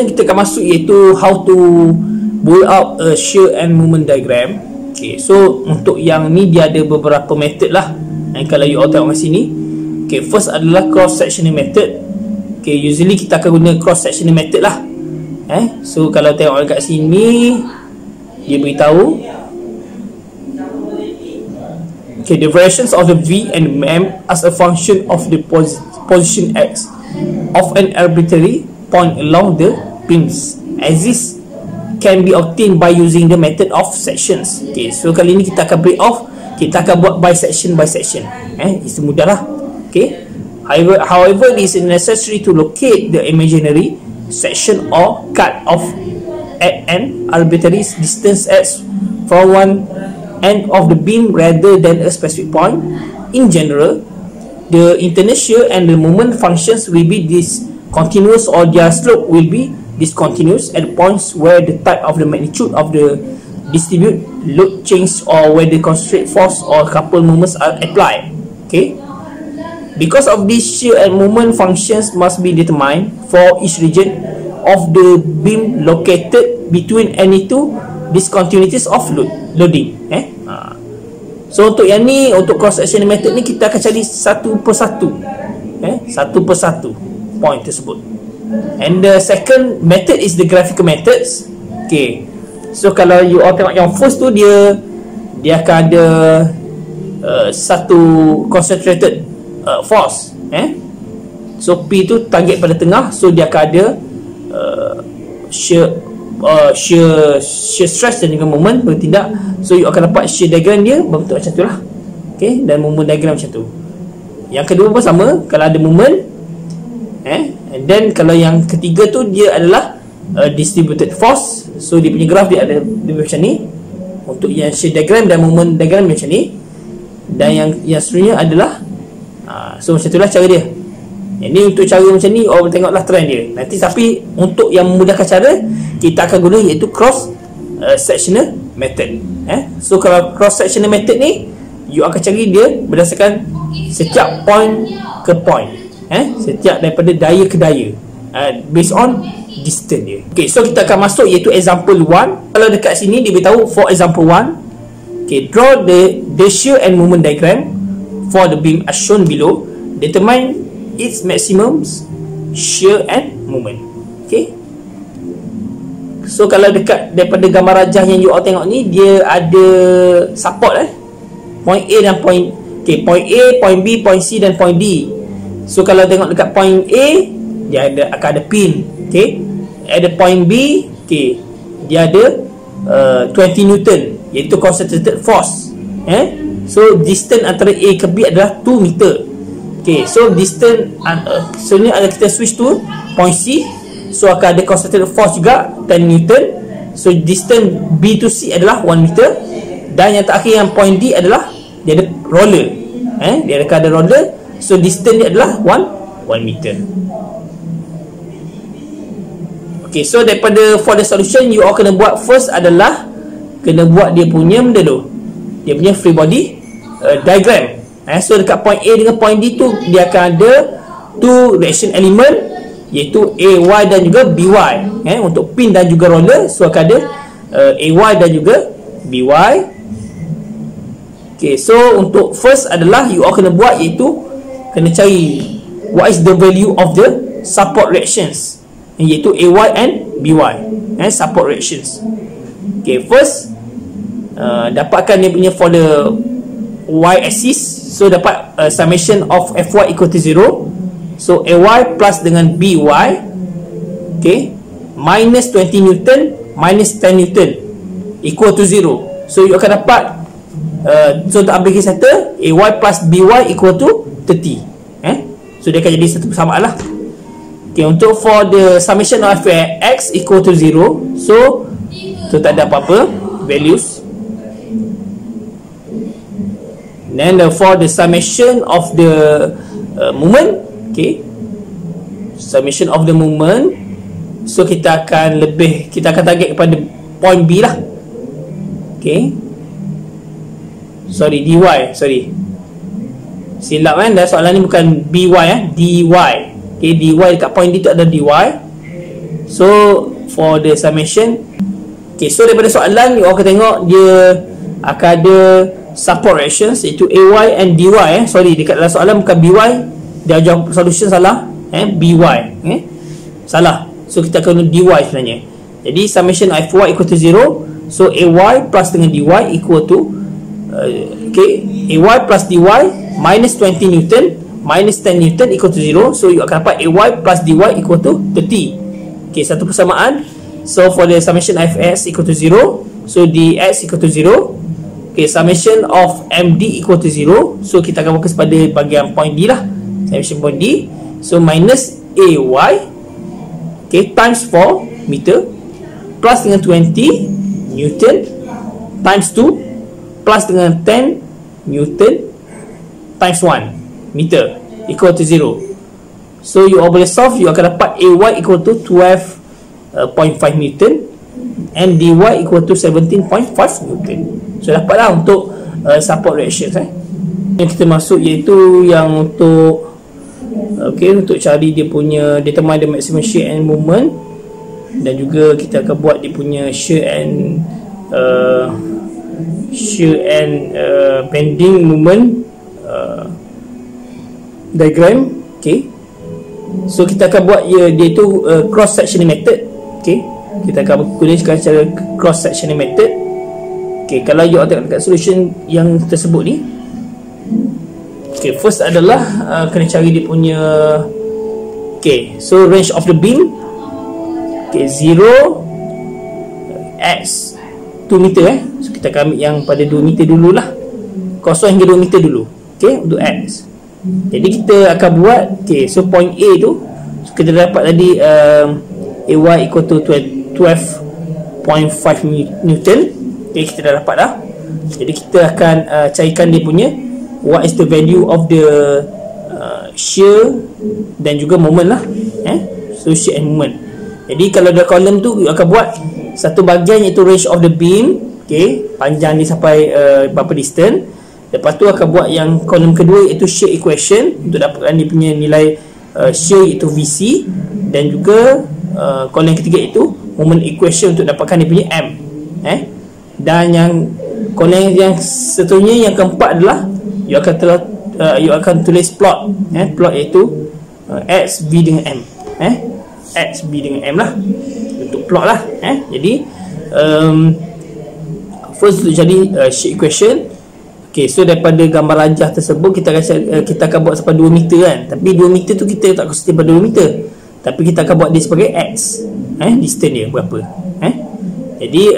Kita akan masuk iaitu how to build up a shear and moment diagram. Okay, so untuk yang ni dia ada beberapa method lah. Kalau you all tengok kat sini, okay, first adalah cross sectional method. Okay, usually kita akan guna cross sectional method lah. So kalau tengok kat sini, dia beritahu okay, the variations of the V and M as a function of the position X of an arbitrary point along the beams as this can be obtained by using the method of sections. Okay, so kali ni kita akan break off, kita akan buat by section. Itu mudah lah. Okay, however it is necessary to locate the imaginary section or cut off at an arbitrary distance x from one end of the beam rather than a specific point. In general, the internal shear and the moment functions will be discontinuous, or their slope will be discontinuous at points where the type of the magnitude of the distribute load change, or where the concentrate force or couple moments are applied. Okay, because of this, shear and moment functions must be determined for each region of the beam located between any two discontinuities of loading. So untuk yang ni, untuk cross sectional method ni, kita akan cari satu persatu point tersebut. And the second method is the graphical methods. Okay, so kalau you all tengok yang first tu, dia akan ada satu concentrated force. So P tu target pada tengah, so dia akan ada shear stress dan juga moment bertindak. So you akan dapat shear diagram dia berbentuk macam tu lah. Okay, dan moment diagram macam tu. Yang kedua pun sama, kalau ada moment, and then kalau yang ketiga tu dia adalah distributed force. So dia punya graf dia ada macam ni. Untuk yang shear diagram dan moment diagram macam ni. Dan yang seterusnya adalah so macam itulah cara dia. Ini untuk cara macam ni, orang tengoklah trend dia nanti. Tapi untuk yang memudahkan cara, kita akan guna iaitu cross sectional method. So kalau cross sectional method ni, you akan cari dia berdasarkan setiap point ke point, setiap daripada daya ke daya, based on distance dia. Okay, so kita akan masuk iaitu example 1. Kalau dekat sini dia beritahu for example 1, okay, draw the shear and moment diagram for the beam as shown below. Determine its maximum shear and moment. Okay, so kalau dekat daripada gambar rajah yang you all tengok ni, dia ada support point A dan point point A, point B, point C dan point D. So kalau tengok dekat point A, dia akan ada pin. Okay, ada point B, okay, dia ada 20 Newton iaitu concentrated force. So distance antara A ke B adalah 2 meter. Okay, so distance so ni ada kita switch to point C, so akan ada concentrated force juga 10 Newton. So distance B to C adalah 1 meter. Dan yang terakhir yang point D adalah dia ada roller. Dia akan ada roller. So distance dia adalah 1 meter. Okay, so daripada for the solution, you all kena buat first adalah kena buat dia punya benda tu, dia punya free body diagram. So dekat point A dengan point D tu, dia akan ada two reaction element iaitu AY dan juga BY. Untuk pin dan juga roller, so akan ada AY dan juga BY. Okay, so untuk first adalah you all kena buat iaitu kena cari what is the value of the support reactions, iaitu AY and BY, support reactions. Okay, first dapatkan dia punya for the Y axis. So dapat summation of Fy equal to 0. So AY plus dengan BY, okay, minus 20 Newton minus 10 Newton equal to 0. So you akan dapat so untuk ambil case settle, AY plus BY equal to 30. So dia akan jadi satu persamaan lah. Okay, untuk for the summation of X equal to 0, so tak ada apa-apa values. Then for the summation of the moment, okay, summation of the moment, so kita akan target kepada point B lah. Okay, sorry, dy, sorry, silap kan, dan soalan ni bukan by, dy. Okay, dy dekat point D tu ada dy. So for the summation, okay, so daripada soalan you akan tengok dia akan ada support reactions, iaitu AY and DY. Sorry, dekat dalam soalan bukan BY, dia ajar solution salah, BY, salah. So kita akan guna DY sebenarnya. Jadi summation of FY equal to 0. So AY plus dengan DY equal to AY plus DY minus 20 Newton minus 10 Newton equal to 0. So you akan dapat AY plus DY equal to 30. Okay, satu persamaan. So for the summation of S equal to 0, so dx equal to 0. Okay, summation of MD equal to 0. So kita akan fokus pada bahagian point D lah, summation point D. So minus AY, okay, times 4 meter plus dengan 20 Newton times 2 plus dengan 10 Newton times 1 meter equal to 0. So you boleh solve, you akan dapat AY equal to 12.5 Newton and DY equal to 17.5 Newton. So dapatlah untuk support reactions. Yang kita masuk iaitu yang untuk untuk cari dia punya determine the maximum shear and moment, dan juga kita akan buat dia punya shear and bending moment diagram. Okay, so kita akan buat dia tu cross sectional method. Okay, kita akan gunakan cara cross sectional method. Okay, kalau you tengok dekat solution yang tersebut ni, okay, first adalah kena cari dia punya so range of the beam, 0 x 2 meter. So kita akan ambil yang pada 2 meter dululah, 0 hingga 2 meter dulu, untuk x. Jadi kita akan buat, so point A tu, so kita dapat tadi AY equal to 12.5 Newton. Kita dah dapat dah. Jadi kita akan carikan dia punya what is the value of the shear dan juga moment lah, so shear and moment. Jadi kalau dalam kolom tu you akan buat satu bahagian iaitu range of the beam, panjang dia sampai berapa distance. Lepas tu akan buat yang kolom kedua iaitu shear equation untuk dapatkan dia punya nilai shear iaitu VC, dan juga kolom ketiga itu moment equation untuk dapatkan dia punya M. Dan yang kolom yang seterusnya, yang keempat adalah you akan tulis plot, plot iaitu X, B dengan M, X, B dengan M lah, untuk plot lah. Jadi first untuk jadi shear equation. Okay, so daripada gambar rajah tersebut kita akan buat sampai 2 meter kan. Tapi 2 meter tu kita tak konsisten pada 2 meter, tapi kita akan buat dia sebagai X, distance dia berapa. Jadi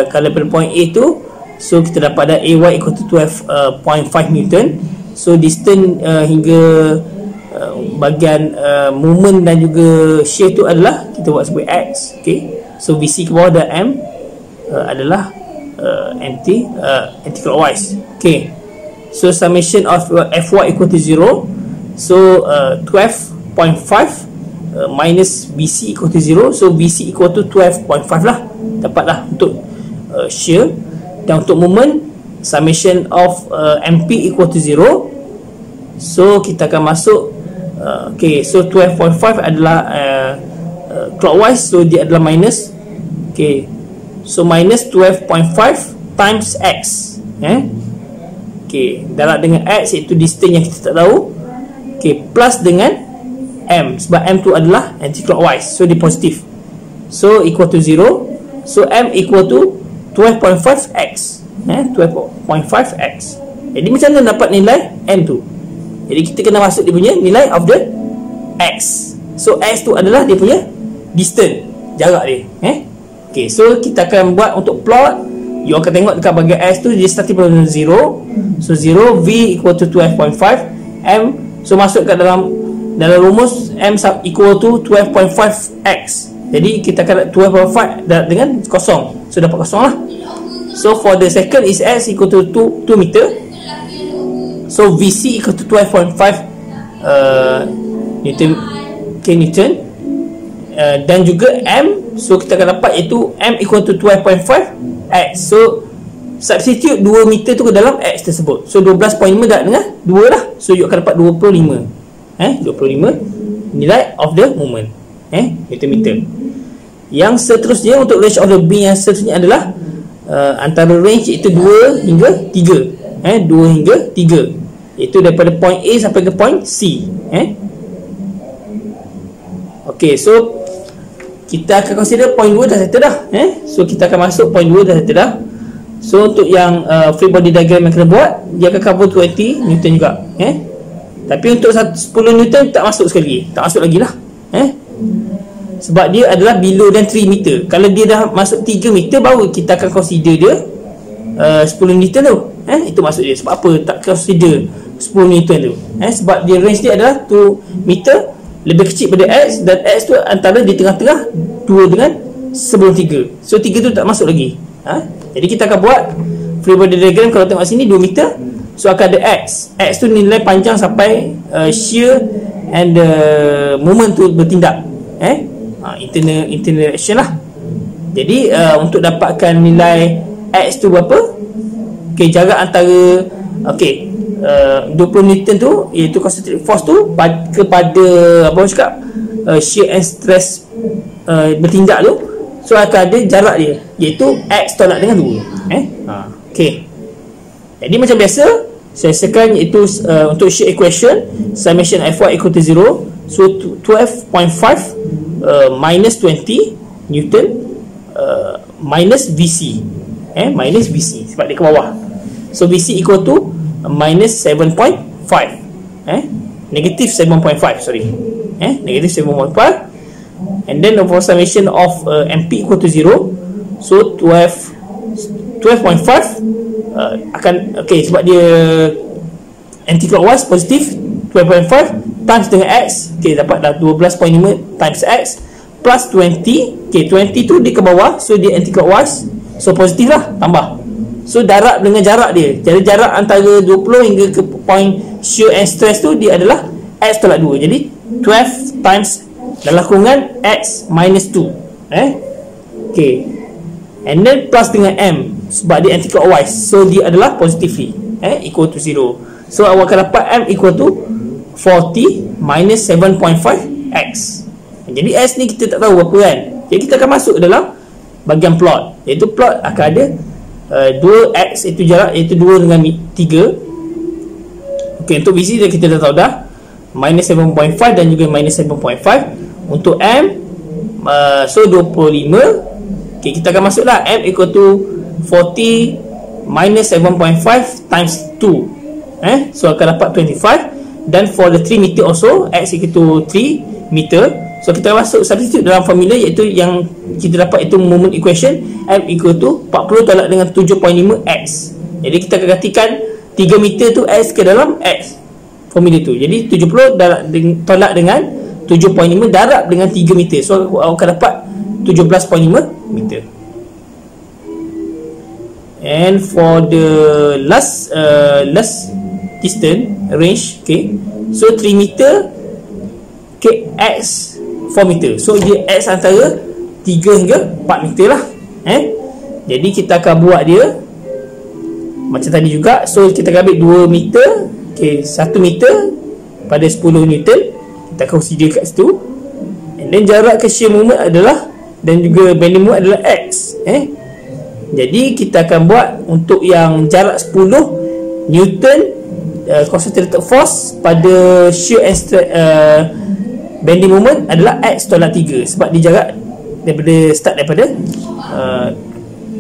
kalau pada point A tu, so kita dapat ada AY equal to 12.5 Newton. So distance hingga bahagian moment dan juga shear tu adalah kita buat sebagai X. So VC ke bawah dan M adalah anti-clockwise. So summation of FY equal to 0. So 12.5 minus BC equal to 0. So BC equal to 12.5 lah. Dapatlah untuk shear. Dan untuk moment, summation of MP equal to 0. So kita akan masuk so 12.5 adalah clockwise, so dia adalah minus. So minus 12.5 times X. Darab dengan X iaitu distance yang kita tak tahu. Plus dengan M, sebab M tu adalah anti-clockwise, so dia positif. So equal to 0. So M equal to 12.5x, 12.5x. Jadi macam mana dapat nilai M tu? Jadi kita kena masuk dia punya nilai of the X. So X tu adalah dia punya distance, jarak dia. So kita akan buat untuk plot. You akan tengok dekat bahagian X tu dia starting from 0. So 0, V equal to 12.5 M. So masuk kat dalam rumus M equal to 12.5x. Jadi kita akan 12.5 dengan kosong. So dapat kosong lah. So for the second is X equal to 2 meter. So VC equal to 12.5 Newton. Dan juga M, so kita akan dapat iaitu M equal to 12.5 X. So substitute 2 meter tu ke dalam X tersebut. So 12.5 dah dengan 2 lah. So you akan dapat 25 25 nilai of the moment, Newton meter. Yang seterusnya untuk range of the bin yang seterusnya adalah antara range iaitu 2 hingga 3. 2 hingga 3, iaitu daripada point A sampai ke point C. Okey, so kita akan consider point 2 dah settle dah. So kita akan masuk point 2 dah settle dah. So untuk yang free body diagram yang kena buat, dia akan cover 20 Newton juga. Tapi untuk 10 Newton tak masuk sekali lagi. Tak masuk lagi lah. Sebab dia adalah below than 3 meter. Kalau dia dah masuk 3 meter, baru kita akan consider dia 10 Newton tu. Itu maksud dia. Sebab apa tak consider 10 Newton tu? Sebab dia range dia adalah 2 meter, lebih kecil pada X, dan X tu antara di tengah-tengah 2 dengan sebelum 3. So 3 tu tak masuk lagi. Jadi kita akan buat free body diagram. Kalau tengok sini 2 meter, so akan ada X. X tu nilai panjang sampai shear and the moment tu bertindak. Internal action lah. Jadi untuk dapatkan nilai X tu berapa? Okay, jarak antara 20 Newton tu, iaitu concentric force tu kepada apa orang cakap shear and stress bertindak tu. So akan ada jarak dia, iaitu X tolak dengan 2. Okay. Jadi macam biasa, saya sekan iaitu untuk shear equation, summation Fy equal to 0. So 12.5 minus 20 Newton minus VC. Minus VC sebab dia ke bawah. So VC equal to minus 7.5. Negative 7.5, sorry. Negative 7.5. And then for summation of MP equal to 0. So 12.5 akan, okay, sebab dia anti-clockwise positif, 12.5 times dengan X, okay, dapatlah 12.5 times X plus 20. Okay, 20 tu dia ke bawah, so dia anti-clockwise, so positif lah, tambah. So darab dengan jarak dia, jadi jarak antara 20 hingga ke point shear and stress tu, dia adalah X tolak 2. Jadi 12 times dalam kurungan X minus 2. Okay, and then plus dengan M, sebab dia anti-clockwise, so dia adalah positively equal to 0. So awak akan dapat M equal to 40 minus 7.5 X. Jadi X ni kita tak tahu berapa kan. Jadi kita akan masuk dalam bahagian plot, iaitu plot akan ada 2X iaitu jarak, iaitu 2 dengan 3. Okay, untuk VC dia kita dah tahu dah, minus 7.5 dan juga minus 7.5. Untuk M so 25. Okay, kita akan masuk lah, M equal to 40 minus 7.5 times 2. So akan dapat 25. Dan for the 3 meter also, X equal to 3 meter. So kita masuk substitute dalam formula, iaitu yang kita dapat itu moment equation, M equal to 40 tolak dengan 7.5 X. Jadi kita akan gantikan 3 meter tu X ke dalam X formula tu. Jadi 70 tolak dengan 7.5 darab dengan 3 meter. So awak akan dapat 17.5 meter. And for the last distance range, okay, so 3 meter, okay, X 4 meter. So dia X antara 3 hingga 4 meter lah. Jadi kita akan buat dia macam tadi juga. So kita akan ambil 2 meter, okay, 1 meter pada 10 Newton. Kita akan consider kat situ. And then jarak ke shear moment adalah, dan juga bending moment adalah X. Jadi kita akan buat untuk yang jarak 10 Newton concentrated force pada shear and bending moment adalah X tolak 3, sebab dia jarak daripada start daripada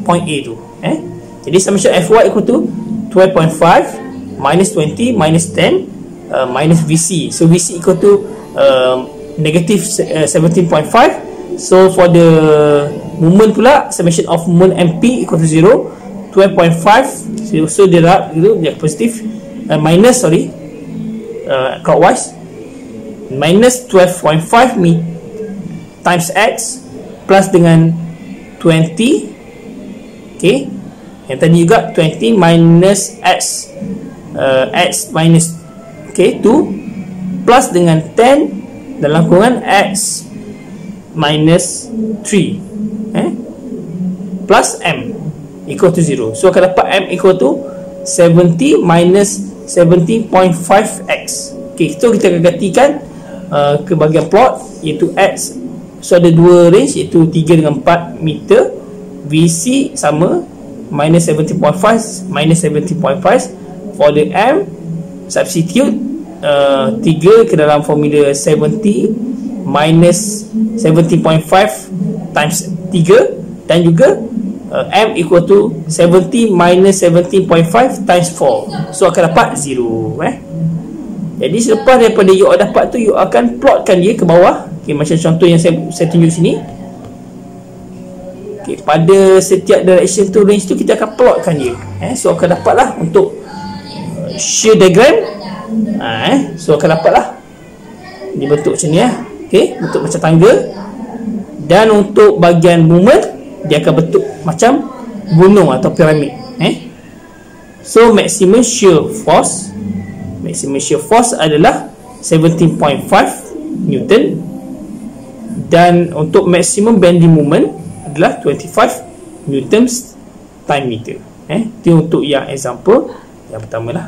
point A tu. Jadi summation Fy equal to 12.5 minus 20 minus 10 minus VC. So VC equal to negative 17.5. So for the moment pula, summation of moment MP equal to 0, 12.5. So dia darab gitu, dia positif, minus, sorry, clockwise, minus 12.5 times X plus dengan 20. Okay, yang tadi juga 20 minus X, X minus, okay, 2 plus dengan 10 dalam kurungan X minus 3 plus M equal to 0. So akan dapat M equal to 70 minus 70.5 X. Okay, so kita akan gantikan ke bahagian plot, iaitu X So ada dua range, iaitu 3 dengan 4 meter. VC sama minus 17.5 minus 17.5. For the M, substitute 3 ke dalam formula 70 minus 17.5 times 3, dan juga M equal to 70 minus 17.5 times 4. So akan dapat 0. Jadi selepas daripada you dapat tu, you akan plotkan dia ke bawah. Macam contoh yang saya tunjuk sini. Pada setiap direction tu, range tu, kita akan plotkan dia. So akan dapatlah untuk shear diagram. So akan dapatlah dibentuk macam ni. Bentuk macam tangga. Dan untuk bahagian moment, dia akan bentuk macam gunung atau piramid. So maximum shear force adalah 17.5 Newton, dan untuk maximum bending moment adalah 25 Newtons time meter. Itu untuk yang example yang pertama lah.